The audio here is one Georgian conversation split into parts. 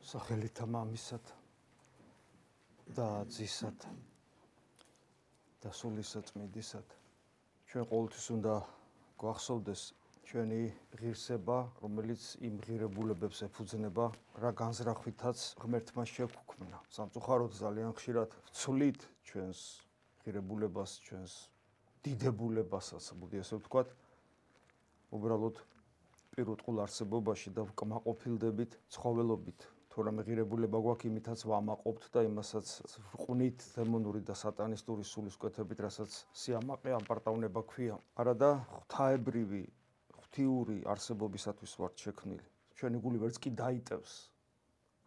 სახელითა მამისად და ძისად და სულისაწმინდისად. ჩვენ ყოველთვის უნდა გვახსოვდეს ჩვენი ღირსება, რომელიც იმ ღირებულებებს ეფუძნება, რა განზრახვითაც ღმერთმა შეგვქმნა. სამწუხაროდ ძალიან ხშირად ვცვლით ჩვენს ღირებულებას, ჩვენს დიდებულებასაც, მოდი ასე ვთქვათ, უბრალოდ პირუტყულ არსებობაში და ვკმაყოფილდებით ცხოველობით. თუ რამე ღირებულება გვაქვს, იმითაც ვამაყობთ და იმასაც ვყვნით დემონური და სატანისტური სულისკვეთებით, რასაც სიამაყე ამპარტავნება ქვია. არადა ღვთაებრივი, ღვთიური არსებობისათვის ვართ შექმნილი. ჩვენი გული ვერც კი დაიტევს,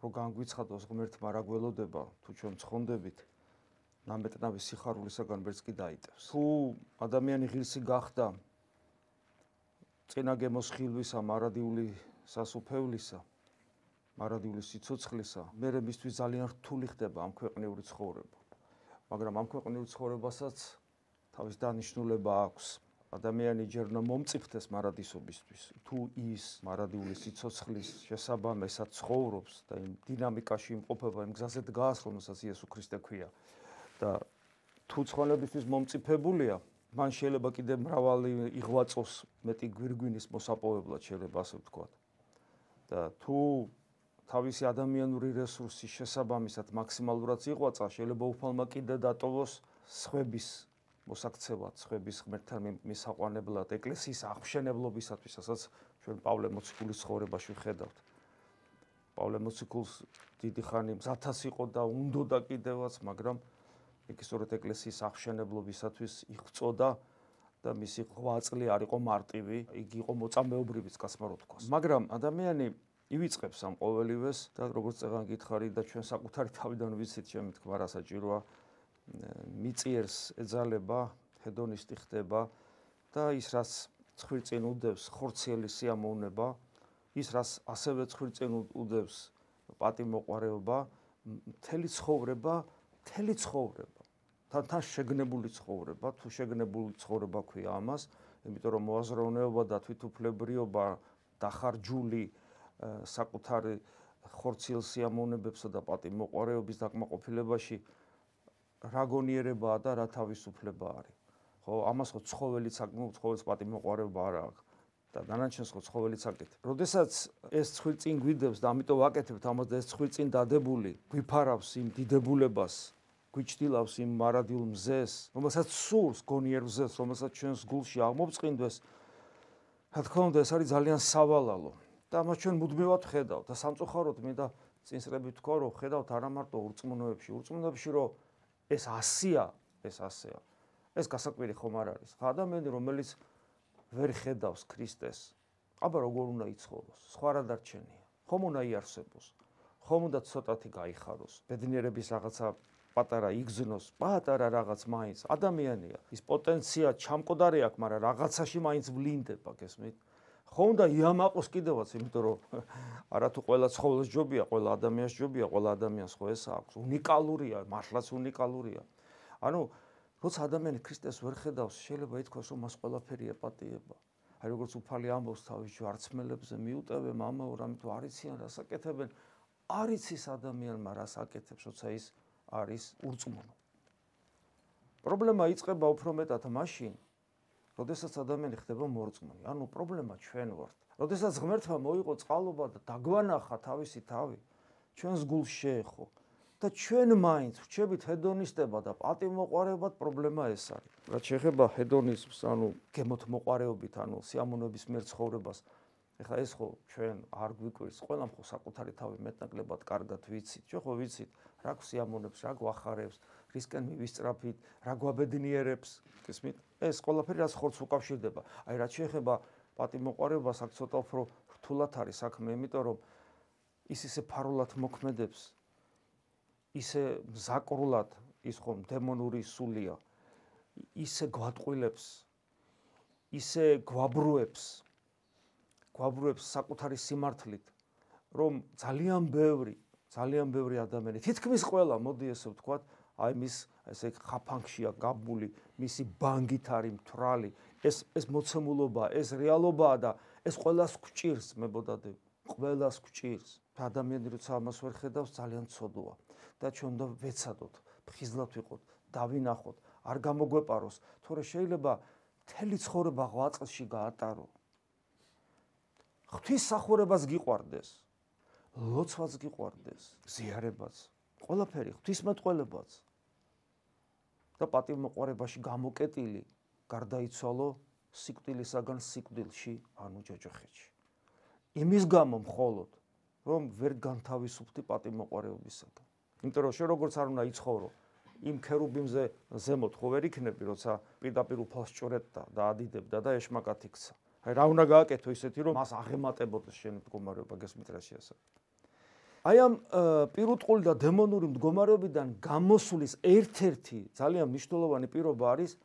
რომ განგვიცხადოს ღმერთმა რა გველოდება, თუ ჩვენ მცხონდებით, ნამეტნავი სიხარულისაგან ვერც კი დაიტევს. თუ ადამიანი ღირსი გახდა წინა გემოს ხილვისა, მარადიული სასუფევლისა, მარადიული სიცოცხლისა, მერე მისთვის ძალიან რთული ხდება ამ ქვეყნიური ცხოვრება. მაგრამ ამ ქვეყნიურ ცხოვრებასაც თავის დანიშნულება აქვს. ადამიანი ჯერ უნდა მომწიფდეს მარადისობისთვის. თუ ის მარადიული სიცოცხლის შესაბამისად ცხოვრობს და იმ დინამიკაში იმყოფება, იმ გზაზე დგას, რომელსაც იესო ქრისტე ქვია და თუ ცხონებისთვის მომწიფებულია, მან შეიძლება კიდევ მრავალი იღვაწოს მეტი გვირგვინის მოსაპოვებლად, შეიძლება ასე ვთქვათ. და თუ თავისი ადამიანური რესურსის შესაბამისად მაქსიმალურად იღვაწა, შეიძლება უფალმა კიდე დატოვოს სხვების მოსაქცევად, სხვების ღმერთთან მისაყვანებლად, ეკლესიის აღმშენებლობისათვის, რასაც ჩვენ პავლე მოციქულის ცხოვრებაში ვხედავთ. პავლე მოციქულს დიდი ხანი მზათას იყო და უნდოდა კიდევაც, მაგრამ იგი სწორედ ეკლესიის აღმშენებლობისათვის იღვწოდა და მისი ღვაწლი არ იყო მარტივი, იგი იყო მოწამეობრივიც, გასმა რო თქვას. მაგრამ ადამიანი ივიწყებს ამ ყოველივეს და როგორც წეგან გითხარი და ჩვენ საკუთარი თავიდან ვიცით, ჩემი თქმა რა საჭიროა, მიწიერს ეძალება, ჰედონისტი ხდება და ის რაც ცხვირწინ უდევს ხორციელი სიამოვნება, ის რაც ასევე ცხვირწინ უდევს პატიმოყვარეობა, მთელი ცხოვრება თან შეგნებული ცხოვრება, თუ შეგნებული ცხოვრება ქვია ამას, იმიტომ რომ მოაზროვნეობა და თვითუფლებრიობა დახარჯული საკუთარი ხორციელ სიამოვნებებსა და პატიმოყვარეობის დაკმაყოფილებაში რა გონიერებაა და რა თავისუფლება არის. ხო, ამას ხო ცხოველიც ცხოველს პატიმოყვარეობა არ აქვს და დანარჩენს ხო ცხოველიც აკეთებს. როდესაც ეს ცხვირწინ გვიდევს და ამიტომ ვაკეთებთ ამას და ეს ცხვირწინ დადებული გვიფარავს იმ დიდებულებას, გვიჩtildeავს იმ მარადილ მზეს, რომელსაც სურს გონიერ მზეს, რომელსაც ჩვენს გულში აღმოწყინდეს, რა თქმა უნდა, ეს არის ძალიან სავალალო. და ამას ჩვენ მუდმივად ვხედავთ და სამწუხაროდ მინდა წინსწრებით ვთქვა, რომ ვხედავთ არა მარტო ურწმუნოებში, რომ ეს ასეა, ეს გასაკვირი ხომ არ არის. ხა ადამიანი, რომელიც ვერ ხედავს ქრისტეს, აბა როგორ უნდა იცხოვროს? სხვა რა დარჩენია? ხომ უნდა იარსებოს? ხომ უნდა ცოტათი გაიხაროს? ბედნიერების რაღაცა პატარა იგზნოს, პატარა რაღაც მაინც ადამიანია. ის პოტენცია ჩამკვდარი აქვს, მაგრამ რაღაცაში მაინც ვლინდება, გესმით? ხომ უნდა იამაყოს კიდევაც, იმიტომ რომ არათუ ყველა ცხოველს ჯობია, ყველა ადამიანს ჯობია, ყველა ადამიანს ხო ეს აქვს. უნიკალურია, მართლაც უნიკალურია. ანუ როცა ადამიანი ქრისტეს ვერ ხედავს, შეიძლება ითქვას, რომ მას ყველაფერი ეპატიება. აი როგორც უფალი ამბობს თავის ჯვარცმელებზე, მიუტევე მამაო, რამე თუ არ იციან რას აკეთებენ, არ იცის ადამიანმა რას აკეთებს, როცა ის არის ურწმუნო. პრობლემა იწყება უფრო მეტად მაშინ, როდესაც ადამიანი ხდება მორწმუნე. ანუ პრობლემა ჩვენ ვართ. როდესაც ღმერთმა მოიღო წყალობა და დაგვანახა თავისი თავი, ჩვენს გულს შეეხო და ჩვენ მაინც ვრჩებით ჰედონისტება და პატიმოყვარეობად, პრობლემა ეს არის. რაც შეეხება ჰედონიზმს, ანუ გემოთ მოყვარეობით, ანუ სიამოვნების მიერ ცხოვრებას, ეხლა ეს ხო ჩვენ არ გვიკვირს, ყველამ ხო საკუთარი თავი მეტნაკლებად კარგად ვიცით. ჩვენ ხო ვიცით, რა გვსიამოვნებს, რა გვახარებს, რისკენ მივისწრაფით, რა გვაბედნიერებს, გესმით? ეს ყველაფერი რაც ხორცს უკავშირდება. აი რაც შეეხება პატიმოყვარეობას, აქ ცოტა უფრო რთულად არის საქმე, იმიტომ რომ ის ისე ფარულად მოქმედებს, ისე მზაკრულად, ის ხომ დემონური სულია, ისე გვატყვილებს, ისე გვაბრუებს საკუთარი სიმართლით, რომ ძალიან ბევრი ადამიანი, თითქმის ყველა, მოდი ესე ვთქვათ, აი მის ესე ხაფანგშია გაბმული, მისი ბანგით არის მთვრალი, ეს მოცემულობა, ეს რეალობაა და ეს ყველას გვჭირს, მებოდადები. ყველას გვჭირს. ადამიანი როცა ამას ვერ ხედავს, ძალიან ცოდოა და ჩვენ უნდა ვეცადოთ, ფხიზლად ვიყოთ, დავინახოთ, არ გამოგვეპაროს, თორე შეიძლება მთელი ცხოვრება 8 წელში გაატარო. ღვთისმსახურებას გიყვარდეს, ლოცვაც გიყვარდეს, ზიარებაც, ყველაფერი, ღვთისმეტყველებაც. და პატივმოყვარებაში გამოკეტილი გარდაიცვალო სიკვდილისაგან სიკვდილში, ანუ ჯოჯოხეთში. იმის გამო მხოლოდ, რომ ვერ განთავისუფლდი პატივმოყვარეობისაგან. იმიტომ რომ შენ როგორც არ უნდა იცხოვრო, იმ ქერუბიმზე ზემოთ ხო ვერ იქნები, როცა პირდაპირ უფალს ჭორეთდა და ადიდებდა და ეშმაკად იქცა. აი რა უნდა გააკეთო ისეთი, რომ მას აღემატებოდეს შენი მდგომარეობა, გესმით რა შეასრულე. აი ამ პირუტყული და დემონური მდგომარეობიდან გამოსulis ერთ-ერთი ძალიან მნიშვნელოვანი პირობა არის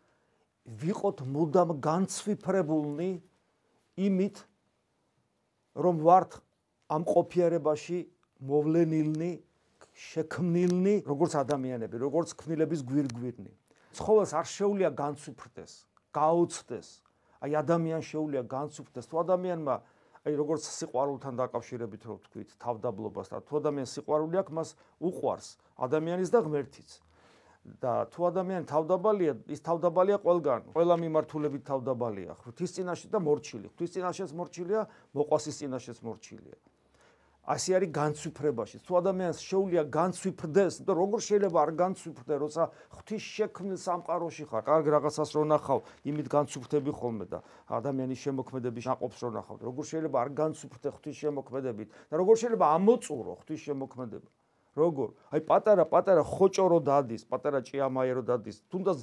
ვიყოთ მუდამ განცვიფრებულნი იმით, რომ ვართ ამ ყოფიერებაში მოვლენილნი, შექმნილნი, როგორც ადამიანები, როგორც ქმნილების გვირგვირნი. ცხოველს არ შეუძლია განცვიფრდეს, გაუცდეს. აი ადამიანს შეუძლია განცვიფრდეს. თუ ადამიანმა აი როგორც სიყვარულთან დაკავშირებით რო ვთქვით, თავდაბლობასთან, თუ ადამიანს სიყვარული აქვს, მას უყვარს ადამიანის და ღმერთიც. და თუ ადამიანი თავდაბალია, ის თავდაბალია ყველგან. ყველა მიმართულებით თავდაბალია. ღვთის წინაშე და მორჩილი. ღვთის წინაშეც მორჩილია, მოყვასის წინაშეც მორჩილია. ასე არის განცვიფრებაში. თუ ადამიანს შეუძლია განცვიფრდეს, და როგორ შეიძლება არ განცვიფრდე, როცა ღვთის შექმნილ სამყაროში ხარ. კარგ რაღაცას რო ნახავ, იმით განცვიფრდები ხოლმე და ადამიანის შემოქმედების ნაყოფს რო ნახავ. როგორ შეიძლება არ განცვიფრდე ღვთის შემოქმედებით და როგორ შეიძლება ამოწურო ღვთის შემოქმედება. როგორ? აი პატარა ხოჭო რო დადის, პატარა ჭიამაი რო დადის, თუნდაც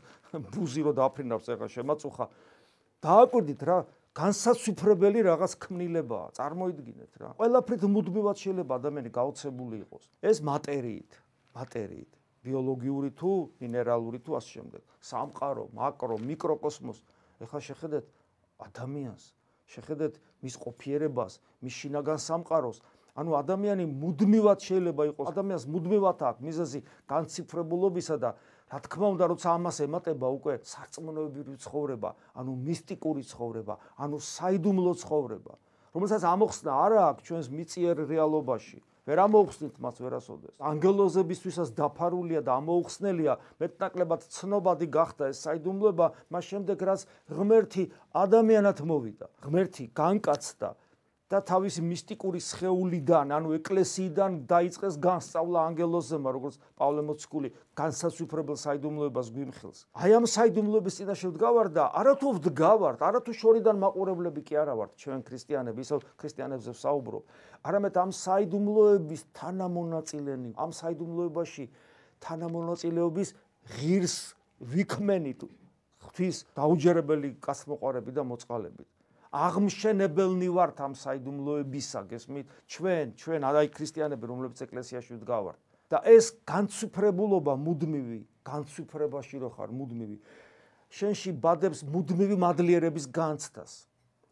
ბუზი რო დაფრინავს ეხა შემაწუხა. დააკვირდით რა განსაცვიფრებელი რაღაც ქმნილებაა, წარმოიდგინეთ რა. ყველაფრით მუდმივად შეიძლება ადამიანი გაოცებული იყოს. ეს მატერიით, ბიოლოგიური თუ მინერალური თუ ასე შემდეგ. სამყარო, მაკრო, მიკროკოსმოს. ეხლა შეხედეთ ადამიანს, შეხედეთ მის ყოფიერებას, მის შინაგან სამყაროს. ანუ ადამიანი მუდმივად შეიძლება იყოს, ადამიანს მუდმივად აქვს მიზეზი განციფრებულობისა და რა თქმა უნდა, როცა ამას ემატება უკვე სარწმუნოებრივი ცხოვრება, ანუ მისტიკური ცხოვრება, ანუ საიდუმლო ცხოვრება, რომელსაც ამოხსნა არა აქვს ჩვენს მიწიერ რეალობაში. ვერ ამოუხსნით მას ვერასოდეს. ანგელოზებისთვისაც დაფარულია და ამოუხსნელია, მეტნაკლებად ცნობადი გახდა ეს საიდუმლოება, მას შემდეგ რაც ღმერთი ადამიანად მოვიდა. ღმერთი განკაცდა და თავისი მისტიკური სხეულიდან, ანუ ეკლესიიდან დაიწყეს განსწავლა ანგელოზებმა, როგორც პავლე მოციქული განსაცვიფრებელ საიდუმლოებას გვიმხილს. აი ამ საიდუმლოების წინაშე ვდგავარ და არათუ ვდგავართ, არათუ შორიდან მაყურებლები კი არა ვართ, ჩვენ ქრისტიანები, ისევ ქრისტიანებზე ვსაუბრობ, არამედ ამ საიდუმლოების თანამონაწილენი, ამ საიდუმლოებაში თანამონაწილეობის ღირს ვიქმენით ღვთის დაუჯერებელი კაცმოყვარები და მოწყალებით. აღმშენებელნი ვართ ამ საიდუმლოებისა, გესმით? ჩვენ აი ქრისტიანები, რომლებიც ეკლესიაში ვდგავართ. და ეს განცვიფრებულობა მუდმივი, განცვიფრებაში რო ხარ მუდმივი, შენში ბადებს მუდმივი მადლიერების განცდას.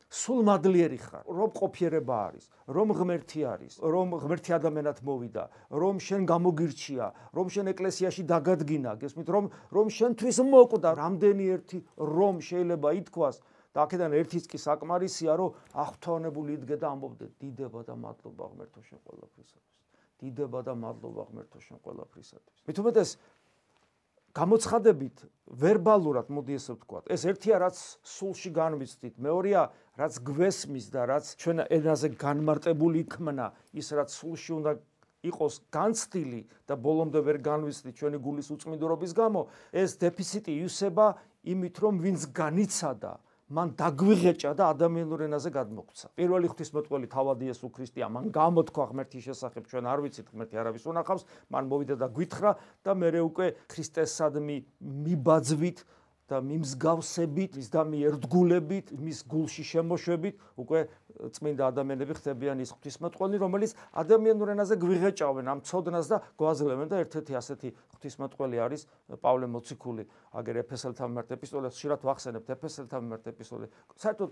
სულ მადლიერი ხარ, რომ ყოფიერება არის, რომ ღმერთი არის, რომ ღმერთი ადამიანად მოვიდა, რომ შენ გამოგირჩია, რომ შენ ეკლესიაში დაგადგინა, გესმით? რომ შენთვის მოკვდა, რამდენი ერთი რომ შეიძლება ითქვას და აქედან ერთიც კი საკმარისია, რომ აღფრთოვანებული იდგე და ამბობდე, დიდება და მადლობა ღმერთო შენ ყველაფრისათვის. დიდება და მადლობა ღმერთო შენ ყველაფრისათვის. მით უმეტეს გამოცხადებით ვერბალურად, მოდი ესე ვთქვათ, ეს ერთია, რაც სულში განვიცდით, მეორეა, რაც გვესმის და რაც ჩვენ ენაზე განმარტებული იქმნა, ის რაც სულში უნდა იყოს განცდილი და ბოლომდე ვერ განვიცდით ჩვენი გულის უწმინდურობის გამო, ეს დეფიციტი ივსება იმით, რომ ვინც განიცადა მან დაგვიღეჭა და ადამიანურ ენაზე გადმოგვცა. პირველი ღვთისმეტყველი თავად იესო ქრისტეა, მან გამოთქვა ღმერთის შესახებ, ჩვენ არ ვიცით ღმერთი არავის უნახავს, მან მოვიდა და გვითხრა და მერე უკვე ქრისტესადმი მიბაძვით და მიმსგავსებით, მის და მიერთგულებით, მის გულში შემოშვებით, უკვე წმინდა ადამიანები ხდებიან ის ღვთისმეტყველი, რომელიც ადამიანურ ენაზე გვიღეჭავენ ამ ცოდნას და გვაძლევენ და ერთ-ერთი ასეთი ღვთისმეტყველი არის პავლე მოციქული, აგერ ეფესელთა მიმართ ეპისტოლეს, ხშირად ვახსენებთ ეფესელთა მიმართ ეპისტოლე. საერთოდ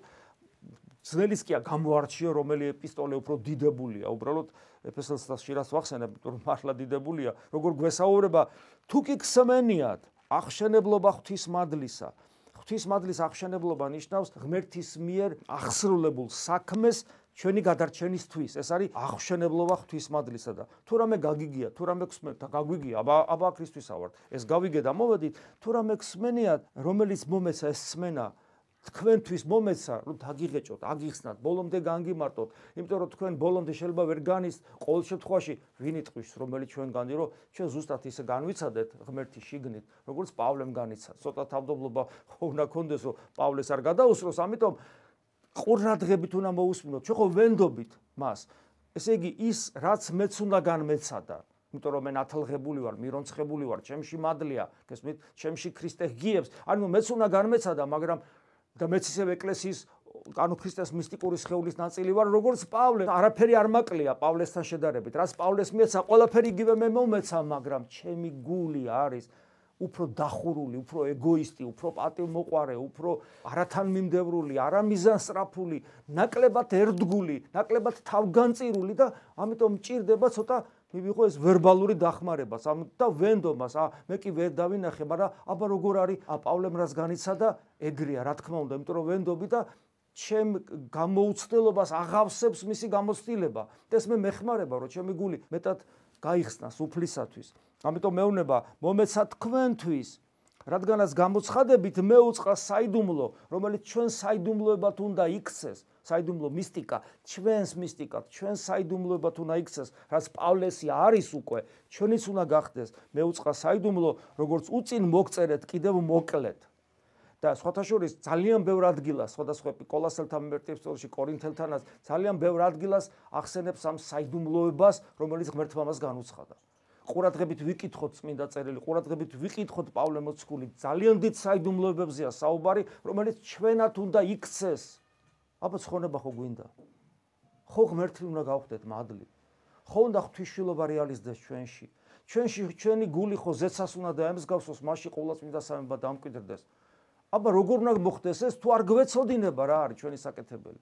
ძნელიც კია გამოარჩიო, რომელი ეპისტოლე უფრო დიდებულია, უბრალოდ ეფესელს ხშირად ვახსენებთ, რომ მართლა დიდებულია, როგორ გვესაუბრება, თუ კი გსმენიათ აღშენებლობა ღვთისმადლისა. ღვთისმადლის აღშენებლობა ნიშნავს ღმერთის მიერ აღსრულებულ საქმეს ჩვენი გადარჩენისთვის, ეს არის აღშენებლობა ღვთისმადლისა და თუ რამე გაგიგია, თუ რამე გსმენთ და გაგვიგია, აბა ქრისტესა ვართ. ეს გავიგე და მოვედით, თუ რამე გსმენია, რომელიც მომეცა ეს სმენა თქვენთვის მომეცა, რომ დაგიღეჭოთ, აგიხსნათ, ბოლომდე განგიმარტოთ, იმიტომ რომ თქვენ ბოლომდე შეიძლება ვერ განისთ, ყოველ შემთხვევაში ვინ იტყვის, რომელიც ჩვენგანი, რომ ჩვენ ზუსტად ისე განვიცადეთ ღმერთის შიგნით, როგორც პავლემ განიცადა. ცოტა თავმდაბლობა უნდა კონდეს, რომ პავლეს არ გადაუსროს, ამიტომ ყურადღებით უნდა მოусმინოთ, ჩვენ ხო ვენდობით მას. ესე იგი, ის რაც მეც უნდა განმეცადა, იმიტომ რომ მე ნათლღებული ვარ, მირონცხებული ვარ, ჩემში მადლია, გესმით, ჩემში ქრისტე ღიებს, ანუ მეც უნდა განმეცადა, მაგრამ და მეც ისევ ეკლესიის ანუ ქრისტეს მისტიკური სხეულის ნაწილი ვარ, როგორც პავლე. არაფერი არ მაკლია პავლესთან შედარებით. რაც პავლეს მიეცა, ყველაფერი იგივე მე მომეცა, მაგრამ ჩემი გული არის უფრო დახურული, უფრო ეგოისტი, უფრო პატივმოყვარე, უფრო არათანმიმდევრული, არამიზანსწრაფული, ნაკლებად ერდგული, ნაკლებად თავგანწირული და ამიტომ მჭირდება ცოტა მივიღო ეს ვერბალური დახმარებას, და ვენდომას, მე კი ვერ დავინახე, მაგრამ აბა როგორ არის, პავლემ რას განიცადა, ეგრეა, რა თქმა უნდა, იმიტომ რომ ვენდობი და ჩემ გამოუცდელობას აღავსებს მისი გამოცდილება. და ეს მე მეხმარება, რომ ჩემი გული მეტად გაიხსნას უფლისათვის. ამიტომ მეუბნება, მომეცა თქვენთვის, რადგანაც გამოცხადებით მეუწყა საიდუმლო, რომელიც ჩვენ საიდუმლოებად უნდა იქცეს. საიდუმლო მისტიკა, ჩვენს მისტიკად, ჩვენს საიდუმლოებად უნდა იქცეს, რაც პავლესი არის უკვე, ჩვენიც უნდა გახდეს. მეუწყა საიდუმლო, როგორც უწინ მოგწერეთ, კიდევ მოკლედ. და სხვათა შორის ძალიან ბევრ ადგილას, სხვადასხვა კოლასელთან მერტებსტოლში, კორინთელთანაც ძალიან ბევრ ადგილას ახსენებს ამ საიდუმლოებას, რომელიც ღმერთმა მას განუცხადა. ყურადღებით ვიკითხოთ წმინდა წერილი, ყურადღებით ვიკითხოთ პავლე მოციქული, ძალიან დიდ საიდუმლოებებზეა საუბარი, რომელიც ჩვენად უნდა იქცეს. აბა ცხონება ხო გვინდა? ხო ღმერთი უნდა გავხდეთ მადლი. ხო უნდა ღვთისმშილობა რეალიზდეს ჩვენში. ჩვენი გული ხო ზეცას უნდა დაემსგავსოს, მასში ყოვლადწმინდა სამება დამკვიდრდეს. აბა როგორ უნდა მოხდეს ეს, თუ არ გვეცოდინება რა არის ჩვენი საკეთებელი.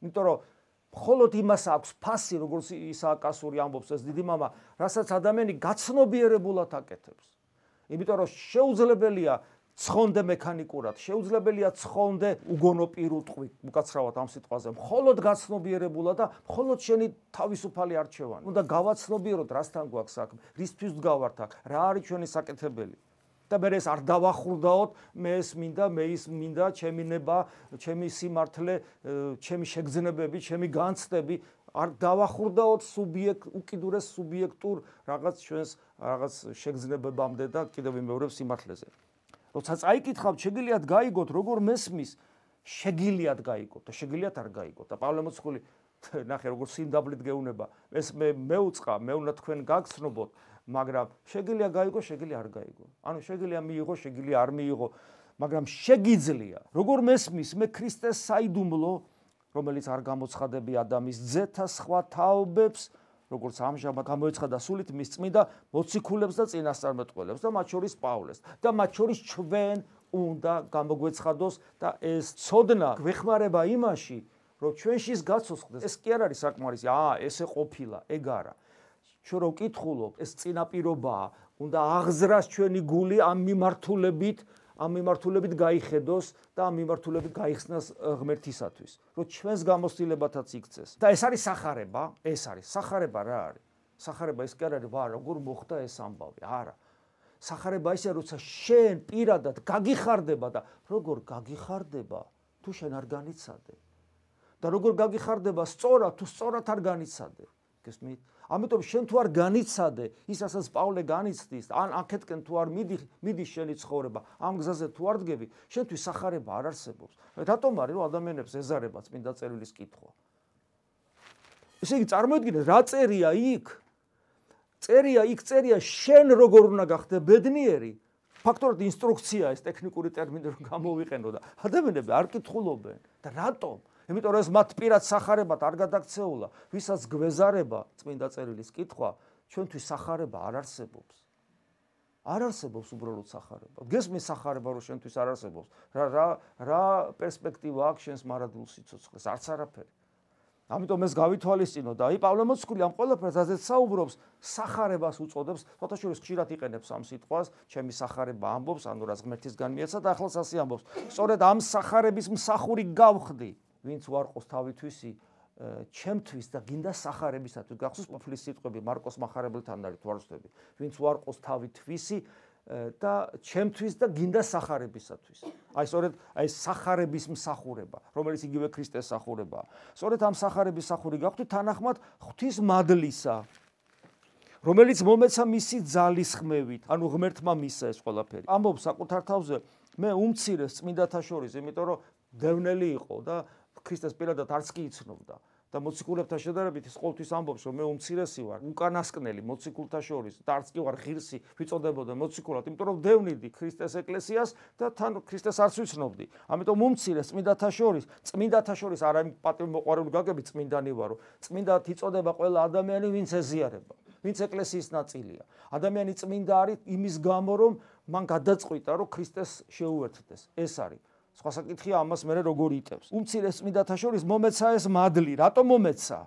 იმიტომ რომ მხოლოდ იმას აქვს ფასი, როგორც ისააკ ასური ამბობს ეს დიდი მამა, რასაც ადამიანი გაცნობიერებულად აკეთებს. იმიტომ რომ შეუძლებელია ცხონდე მექანიკურად, შეუძლებელია ცხონდე უგონო პირუტყვი, უკაცრავად ამ სიტყვაზე, მხოლოდ გაცნობიერებულად და მხოლოდ შენი თავისუფალი არჩევანი. უნდა გავაცნობიეროთ, რასთან გვაქვს საქმე, რისთვის ვდგავართ აქ, რა არის ჩვენი საკეთებელი. და მე ეს არ დავახურდაოთ, მე ეს მინდა, მე ის მინდა, ჩემი ნება, ჩემი სიმართლე, ჩემი შეგრძნებები, ჩემი განცდები, არ დავახურდაოთ უკიდურეს სუბიექტურ რაღაც ჩვენს რაღაც შეგრძნებებამდე და კიდევ ვიმეორებ სიმართლეზე. როცა წაიკითხავთ, შეგიძლიათ გაიგოთ, როგორ მესმის, შეგიძლიათ გაიგოთ და შეგიძლიათ არ გაიგოთ. და პავლე მოციქული ნახე როგორ სიმდაბლით გეუნება, ეს მეუწყა, მე უნდა თქვენ გაგცნობოთ, მაგრამ შეგიძლია გაიგო, შეგიძლია არ გაიგო. ანუ შეგიძლია მიიღო, შეგიძლია არ მიიღო, მაგრამ შეგიძლია. როგორ მესმის, მე ქრისტეს საიდუმლო, რომელიც არ გამოცხადები ადამიანის ძეთა სხვა თაობებს, როგორც ამჟამად გამოეცხადა სულით მის წმინდა მოციქულებს და წინასწარმეტყველებს და მათ შორის პავლეს და მათ შორის ჩვენ უნდა გამოგვეცხადოს და ეს ცოდნა გვეხმარება იმაში, რომ ჩვენში გაცოცხლდეს. ეს კი არ არის საკმარისი, ესე ყოფილა, ეგ არა. ჩვენ რო ვკითხულობ, ეს წინაპირობაა, უნდა აღზრას ჩვენი გული ამ მიმართულებით გაიხედოს და ამ მიმართულებით გაიხსნას ღმერთისათვის, რომ ჩვენს გამოცდილებათაც იქცეს. და ეს არის სახარება, სახარება რა არის? სახარება ის კი არ არის, როგორ მოხდა ეს ამბავი, არა. სახარება ისე, როცა შენ პირადად გაგიხარდება და როგორ გაგიხარდება, თუ შენ არ განიცადე. და როგორ გაგიხარდება სწორად, თუ სწორად არ განიცადე. გესმით? ამიტომ შენ თუ არ განიცადე ის, რასაც პავლე განიცდის, ან აქეთკენ თუ არ მიდის შენი ცხოვრება, ამ გზაზე თუ არ დგები, შენთვის სახარება არ არსებობს. რატომ არის, რომ ადამიანებს ეზარება წმინდა წერილის კითხვა? ესე იგი, წარმოიდგინეთ, რა წერია იქ? წერია შენ როგორ უნდა გახდე ბედნიერი. ფაქტობრივად ინსტრუქცია ეს ტექნიკური ტერმინი რომ გამოვიყენო და ადამიანები არ კითხულობენ. და რატომ? იმიტომ რომ ეს მათ პირად სახარებად არ გადაქცეულა, ვისაც გვეზარება წმინდა წერილის კითხვა, ჩვენთვის სახარება არ არსებობს. არ არსებობს უბრალოდ სახარება. გესმის სახარება რომ შენთვის არ არსებობს. რა პერსპექტივა აქვს შენს მარადულ სიცოცხლეს? არც არაფერი. ამიტომ ეს გავითვალისწინო და პავლე მოციქული ამ ყველაფერს ასეთ საუბრობს, სახარებას უწოდებს, სხვათა შორის ხშირად იყენებს ამ სიტყვას, ჩემი სახარება ამბობს, ანუ რაც ღმერთისგან მიეცა და ახლაც ასე ამბობს. სწორედ ამ სახარების მსახური გავხდი. ვინც უარყოს თავითვისი ჩემთვის და გინდა სახარებისათვის. გახსოვს ყოფილი სიტყვები მარკოს მახარებელთან არის თვარსტები, ვინც უარყოს თავი თვისი და ჩემთვის და გინდა სახარებისათვის. აი სწორედ აი სახარების მსახურება, რომელიც იგივე ქრისტეს სახურებაა. სწორედ ამ სახარების სახური გახვდით თანახმად ღვთის მადლისა, რომელიც მომეცა მისი ძალის ხმევით, ანუ ღმერთმა მისცა ეს ყველაფერი. ამბობს საკუთარ თავზე, მე უმცირეს წმინდათა შორის, იმიტომ რომ დევნელი იყო და ქრისტეს პირადად არც კი იცნობდა. და მოციქულებთან შედარებით ის ყოველთვის ამბობს, რომ მე უმცირესი ვარ, უკანასკნელი მოციქულთა შორის და არც კი ვარ ღირსი, ვიწოდებოდა მოციქულად, იმიტომ რომ ვდევნიდი ქრისტეს ეკლესიას და თან ქრისტეს არც ვიცნობდი. ამიტომ უმცირეს წმინდათა შორის არა პატივმოყვარული გაგები წმინდანი ვარო. წმინდად იწოდება ყველა ადამიანი, ვინც ეზიარება, ვინც ეკლესიის ნაწილია. ადამიანი წმინდა არის იმის გამო, რომ მან გადაწყვიტა, რომ ქრისტეს შეუერთდეს. ეს არის. სხვა საკითხია ამას მე როგორ იტევს. უმცირეს წმინდათა შორის მომეცა ეს მადლი. რატომ მომეცა?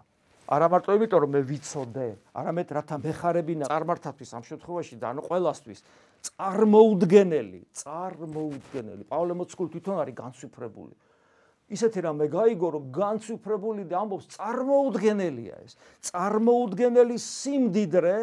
არა მარტო იმიტომ რომ მე ვიცოდე, არამედ რათა მეხარებინა წარმართათვის ამ შემთხვევაში და ანუ ყველასთვის წარმოუდგენელი. პავლე მოციქული თვითონ არის განსვიფრებული. ისეთი რამე გაიგო, რომ განსვიფრებული და ამბობს წარმოუდგენელია ეს. წარმოუდგენელი სიმდიდრე,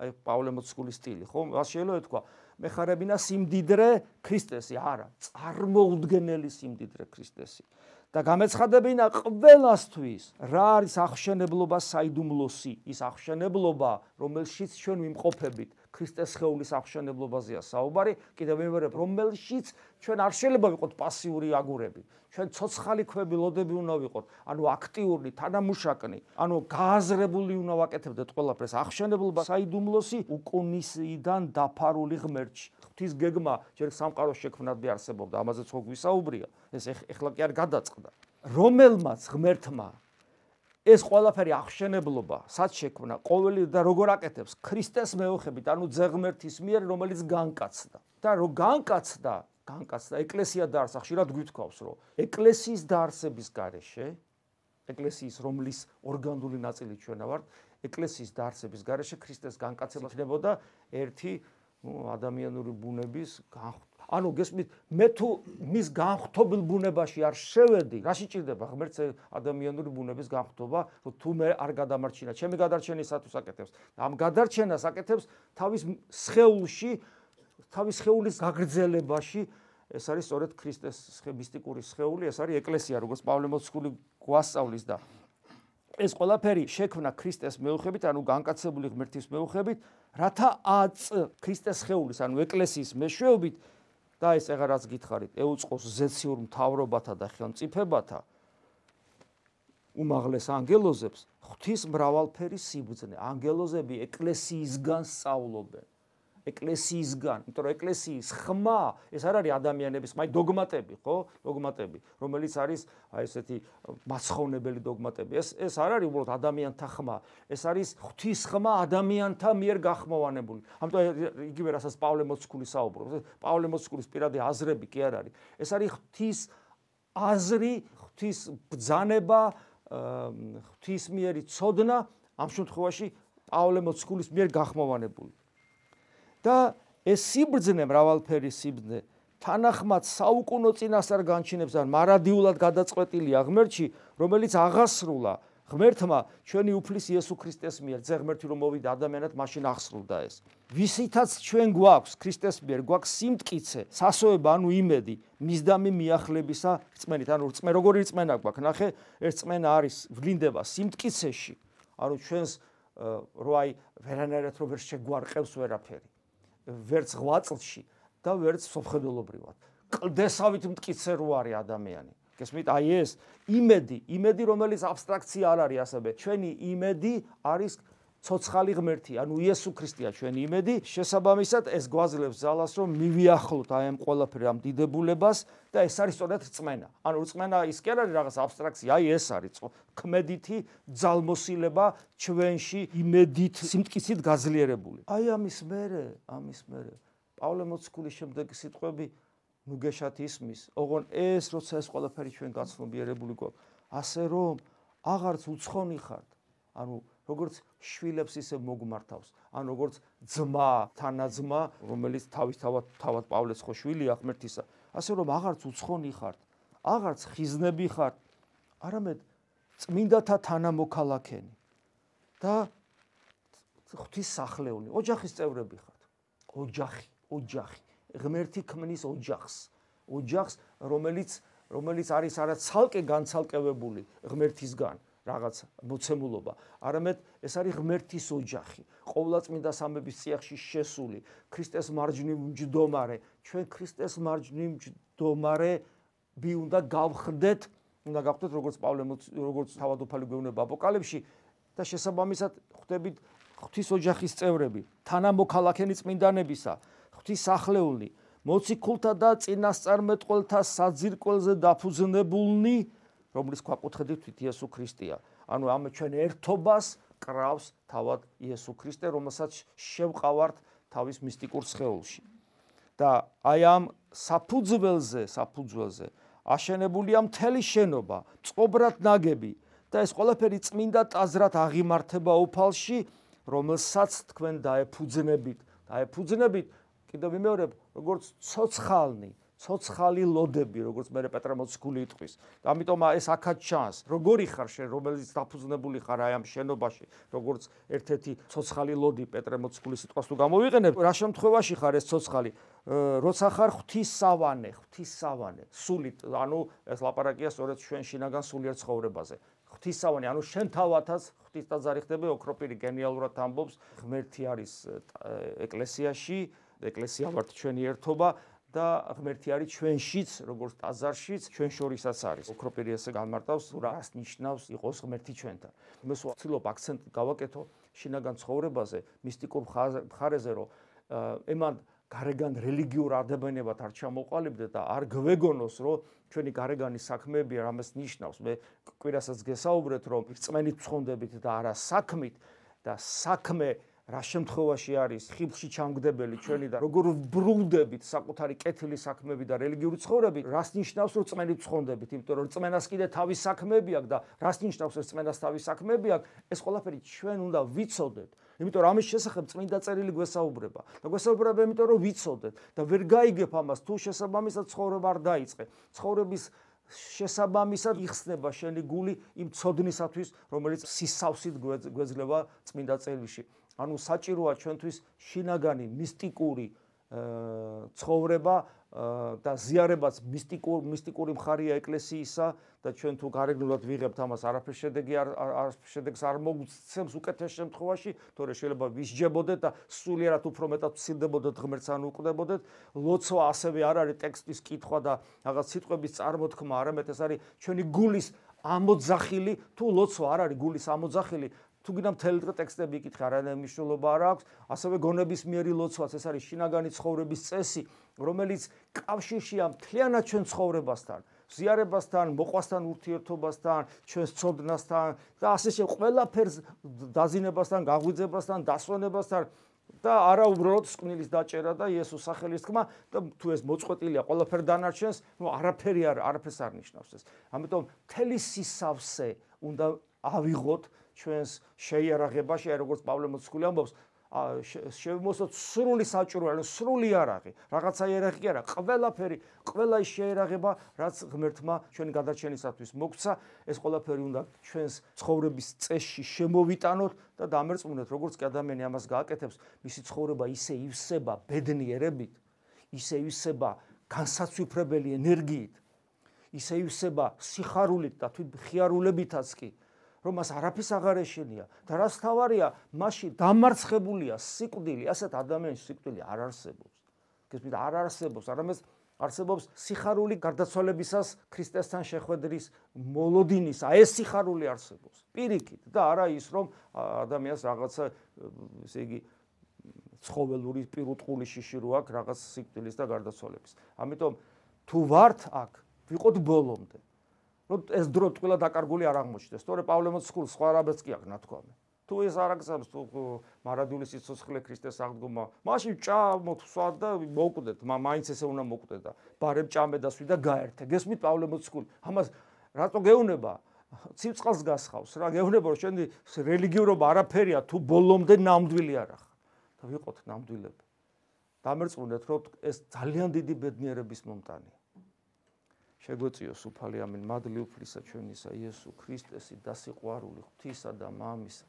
აი პავლე მოციქულის სტილი, ხო? მას შეიძლება ეთქვა მეხარებინა სიმდიდრე ქრისტესი, არა, წარმოუდგენელი სიმდიდრე ქრისტესი. და გამეცხადებინა ყველასთვის, რა არის აღშენებლობა საიდუმლოსი, ის აღშენებლობა, რომელშიც ჩვენ ვიმყოფებით, ქრისტეს სხეულის აღშენებლობაზეა საუბარი, კიდევ ვიმეორებ, რომელშიც ჩვენ არ შეიძლება ვიყოთ პასიური აგურები, ჩვენ ცოცხალი ქვები, ლოდები უნდა ვიყოთ, ანუ აქტიური, თანამუშაკნი, ანუ გააზრებული უნდა ვაკეთებდეთ ყველაფერს, აღშენებლობა საიდუმლოსი უკუნისიდან დაფარული ღმერთში. ღვთის გეგმა ჯერ სამყაროს შექმნამდე არსებობდა, ამაზეც ხო გვისაუბრია, ეს ეხლა კი არ გადაწყდა. რომელმაც ღმერთმა ეს ყველაფერი აღშენებლობა სად შექმნა, ყოველი და როგორ აკეთებს ქრისტეს მეოხებით, ანუ ძეღმერთის მიერ, რომელიც განკაცდა. და რო განკაცდა ეკლესია დაარსა, ხშირად გვითქვავს, რომ ეკლესიის დაარსების გარეშე, ეკლესიის რომლის ორგანული ნაწილი ჩვენ ვართ, ეკლესიის დაარსების გარეშე ქრისტეს განკაცება ხდებოდა ერთი ადამიანური ბუნების განხ ანუ გესმით, მე თუ მის განხთობილ ბუნებაში არ შევედი, რა შეჭირდება ღმერთს ადამიანური ბუნების განხთობა, რომ თუ მე არ გადამარჩინა, ჩემი გადარჩენისათვის აკეთებს. ამ გადარჩენას აკეთებს თავის სხეულში, თავის სხეულის გაგრძელებაში, ეს არის სწორედ ქრისტეს მისტიკური სხეული, ეს არის ეკლესია, როგორც პავლე მოციქული გვასწავლის და ეს ყველაფერი შექმნა ქრისტეს მეუხებით, ანუ განკაცებული ღმერთის მეუხებით, რათა ქრისტეს სხეულის, ანუ ეკლესიის მეშვეობით და ეს აღარაც გითხარით, ეუწყოს ზეციურ მთავრობათა და ხელმწიფებათა უმაღლეს ანგელოზებს ღვთის მრავალფერი სიბრძნე. ანგელოზები ეკლესიისგან სწავლობენ. ეკლესიისგან, იმიტომ რომ ეკლესიის ხმა, ეს არ არის ადამიანების, მაი დოგმატები, ხო? დოგმატები, რომელიც არის აი ესეთი მაცხოვნებელი დოგმატები. ეს არ არის უბრალოდ ადამიანთა ხმა, ეს არის ღვთის ხმა ადამიანთა მიერ გახმოვანებული. ამიტომ იგივე რასაც პავლე მოციქული საუბრობს, პავლე მოციქულის პირადი აზრები კი არ არის. ეს არის ღვთის აზრი, ღვთის ბრძანება, ღვთის მიერი ცოდნა, ამ შემთხვევაში პავლე მოციქულის მიერ გახმოვანებული. და ეს სიბრძნე, მრავალფერი სიბრძნე, თანახმად საუკუნო წინასწარ განჩინებს ან მარადიულად გადაწყვეტილია ღმერთში, რომელიც აღასრულა ღმერთმა ჩვენი უფლის იესო ქრისტეს მიერ, ძე ღმერთი რომ მოვიდა ადამიანად, მაშინ აღსრულდა ეს. ვისითაც ჩვენ გვაქვს ქრისტეს მიერ, გვაქვს სიმტკიცე, სასოება, ანუ იმედი, მისდამი მიახლებისა რწმენით, ანუ რწმენა, როგორი რწმენა გვაქვს, ნახე, ერთ რწმენა არის ვლინდება სიმტკიცეში, ანუ ჩვენს რო აი ვერანაირად რო ვერ შეგვარყევს ვერაფერი. ვერც ღვაწლში და ვერც სოფხედელობრივად. კლდესავით მტკიცე რო არის ადამიანი. გესმით, აი ეს იმედი, რომელიც აბსტრაქცია არ არის ასევე. ჩვენი იმედი არის ცოცხალი ღმერთი, ანუ იესო ქრისტეა ჩვენი იმედი. შესაბამისად, ეს გვაძლევს ძალას, რომ მივიახლოთ აი ამ ყველაფერ ამ დიდებულებას და ეს არის სწორედ რწმენა. ანუ რწმენა ის კი არ არის რაღაც აბსტრაქცია, აი ეს არის ქმედითი ძალმოსილება ჩვენში იმედით, სიმტკიცით გაძლიერებული. აი ამის მერე პავლე მოციქულის შემდეგი სიტყვები ნუ გეშათ ისმის, ოღონ ეს როცა ეს ყველაფერი ჩვენ გაცნობიერებული გვაქვს, ასე რომ აღარც უცხონი ხართ, ანუ როგორც შვილებს ისე მოგმართავს, ან როგორც ძმა, თანაძმა, რომელიც თავად პავლეს ხო შვილია ღმერთისა, ასე რომ აღარც უცხონი ხართ, აღარც ხიზნები ხართ, არამედ წმინდათა თანამოქალაქენი და ღვთისმსახლეული. ოჯახის წევრები ხართ. ოჯახი. ღმერთი ქმნის ოჯახს, რომელიც არის არა ცალკე განცალკევებული ღმერთისგან რაღაც მოცემულობა, არამედ ეს არის ღმერთის ოჯახი. ყოვლადწმინდა სამების წიაღში შესული ქრისტეს მარჯვნივ მჯდომარე, ჩვენ ქრისტეს მარჯვნივ მჯდომარები უნდა გავხდეთ, როგორც თავადუფალი გვევნება აპოკალიფში და შესაბამისად ხვდებით ღვთის ოჯახის წევრები, თანამოქალაქენი წმინდანებისა, ღვთისმსახლეული, მოციქულთა და წინასწარმეტყველთა საძირკველზე დაფუძნებულნი, რომლის ქვაკუთხედით იესო ქრისტეა. ანუ ამ ჩვენ ერთობას კრავს თავად იესო ქრისტე, რომელსაც შევყავართ თავის მისტიკურ სხეულში. და აი ამ საფუძველზე აშენებულია მთელი შენობა, წყობრად ნაგები და ეს ყველაფერი წმინდა ტაძრად აღიმართება უფალში, რომელსაც თქვენ დაეფუძნებით, კიდევ ვიმეორებ, როგორც ცოცხალი ლოდები, როგორც მე პეტრე მოციქული იტყვის. ამიტომ ეს აქაც ჩანს, როგორი ხარ შენ, რომელიც დაფუძნებული ხარ აი ამ შენობაში, როგორც ერთ-ერთი ცოცხალი ლოდი პეტრე მოციქულის სიტყვას თუ გამოვიყენებ, რა შემთხვევაში ხარ ეს ცოცხალი? როცა ხარ ღვთისსავანე, სულით, ანუ ეს ლაპარაკია სწორედ ჩვენ შინაგან სულიერ ცხოვრებაზე. ღვთისსავანე, ანუ შენ თავათაც ღვთის ტაძარი ხდები, ოქროპირი გენიალურად ამბობს, ღმერთი არის ეკლესიაში, ეკლესია ვართ ჩვენი ერთობა და ღმერთი არის ჩვენშიც, როგორც ტაძარშიც, ჩვენ შორისაც არის. ოქროპირი ესე განმარტავს, რას ნიშნავს იყოს ღმერთი ჩვენთან. მე ვცდილობ აქცენტი გავაკეთო შინაგან ცხოვრებაზე, მისტიკურ მხარეზე, რომ ემან გარეგან რელიგიურ ადებინებად არ ჩამოყალიბდეთ და არ გვეგონოს, რომ ჩვენი გარეგანი საქმეები რამეს ნიშნავს. მე კვირასაც გესაუბრეთ, რომ რწმენით ვცხონდებით და არა საქმით და საქმე რა შემთხვევაში არის ხიბლში ჩამგდებელი ჩვენი და როგორ ბრუნდებით საკუთარი კეთილი საქმეები და რელიგიური ცხოვრები, რას ნიშნავს რომ რწმენით ვცხონდებით, იმიტომ რომ რწმენას კიდე თავის საქმეები აქვს და რას ნიშნავს რომ რწმენას თავის საქმეები აქვს, ეს ყველაფერი ჩვენ უნდა ვიცოდეთ. იმიტომ რომ ამის შესახებ წმინდა წერილი გვესაუბრება და გვესაუბრება იმიტომ რომ ვიცოდეთ და ვერ გაიგებ ამას თუ შესაბამისად ცხოვრება არ დაიწყე. ცხოვრების შესაბამისად იხსნება შენი გული იმ ცოდნისათვის, რომელიც სისავსით გვეძლება წმინდა წერილში. ანუ საჭიროა ჩვენთვის შინაგანი მისტიკური ცხოვრება და ზიარებაც მისტიკური მხარეა ეკლესიისა და ჩვენ თუ გარეგნულად ვიღებთ ამას არაფერს არ მოგცემს უკეთეს შემთხვევაში, თორე შეიძლება ვისჯებოდეთ და სულიერად უფრო მეტად ვცილდებოდეთ ღმერთს ან უკვდებოდეთ. ლოცვა ასევე არ არის ტექსტის კითხვა და რაღაც სიტყვების წარმოთქმა, არამედ ეს არის ჩვენი გულის ამოძახილი, თუ ლოცვა არ არის გულის ამოძახილი, თუ გინდა მთელი დღე ტექსტები იკითხე, არანაირი მნიშვნელობა არ აქვს. ასევე გონებისმიერი ლოცვაც ეს არის შინაგანი ცხოვრების წესი, რომელიც კავშირშია მთლიანად ჩვენ ცხოვრებასთან, ზიარებასთან, მოყვასთან, ურთიერთობასთან, ჩვენს ცოდნასთან და ასე შემდეგ ყველაფერს დაზინებასთან, გაღვიძებასთან, დასვენებასთან და არა უბრალოდ სკვნილის დაჭერა და იესოს სახელის თქმა და თუ ეს მოწყვეტილია ყველაფერ დანარჩენს, არაფერს არ ნიშნავს ეს. ამიტომ მთელი სისავსე უნდა ავიღოთ ჩვენს შეიარაღებაში, როგორც პავლე მოციქული ამბობს, შევიმოსოთ სრული საჭიროა, ანუ სრული იარაღი, რაღაცა იარაღი კი არა, ყველა ის შეიარაღება, რაც ღმერთმა ჩვენი გადარჩენისათვის მოგცა, ეს ყველაფერი უნდა ჩვენს ცხოვრების წესში შემოვიტანოთ და დამერწმუნეთ, როგორც კი ადამიანი ამას გააკეთებს, მისი ცხოვრება ისე ივსება ბედნიერებით, ისე ივსება განსაცვიფრებელი ენერგიით, ისე ივსება სიხარულით და თვით ხიარულებითაც კი, რომ მას არაფერს აღარ ეშენია და რაც თავარია, მასში დამარცხებულია სიკვდილი, ასეთ ადამიანში სიკვდილი არ არსებობს. გესმით, არ არსებობს, არამედ არსებობს სიხარული გარდაცვალებისას ქრისტესთან შეხვედრის მოლოდინისა, ეს სიხარული არსებობს. პირიქით და არა ის, რომ ადამიანს რაღაცა, ესე იგი, ცხოველური პირუტყული შიში რო აქვს რაღაც სიკვდილის და გარდაცვალების. ამიტომ თუ ვართ აქ, ვიყოთ ბოლომდე. ეს დრო ტყუილა დაკარგული არ აღმოჩნდეს. თორე პავლე მოციქულის სხვა რაბეც კი აქვს ნათქვამი. თუ ეს არ აგზავს თუ მარადული სიცოცხლე ქრისტეს აღდგომა, მაშინ ჭამოთ სვად და მოვკვდეთ, მაინც ესე უნდა მოვკვდეთ და ბარემ ჭამე და სვი და გაერთე. გესმით პავლე მოციქული? ამას რატო გეუბნება? ცივწყალს გასხავს რა, გეუბნება რომ შენი რელიგიურობა არაფერია თუ ბოლომდე ნამდვილი არ ახარ. და ვიყოთ ნამდვილები. დამერწმუნეთ რომ ეს ძალიან დიდი ბედნიერების მომტანია. შეგვეწიოს უფალი ამინ მადლი უფლისა ჩვენისა იესო ქრისტესი და სიყვარული ღვთისა და მამისა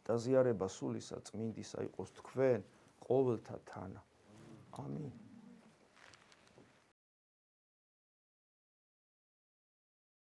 და ზიარება სულისა წმინდისა იყოს თქვენ ყოველთა თანა. ამინ.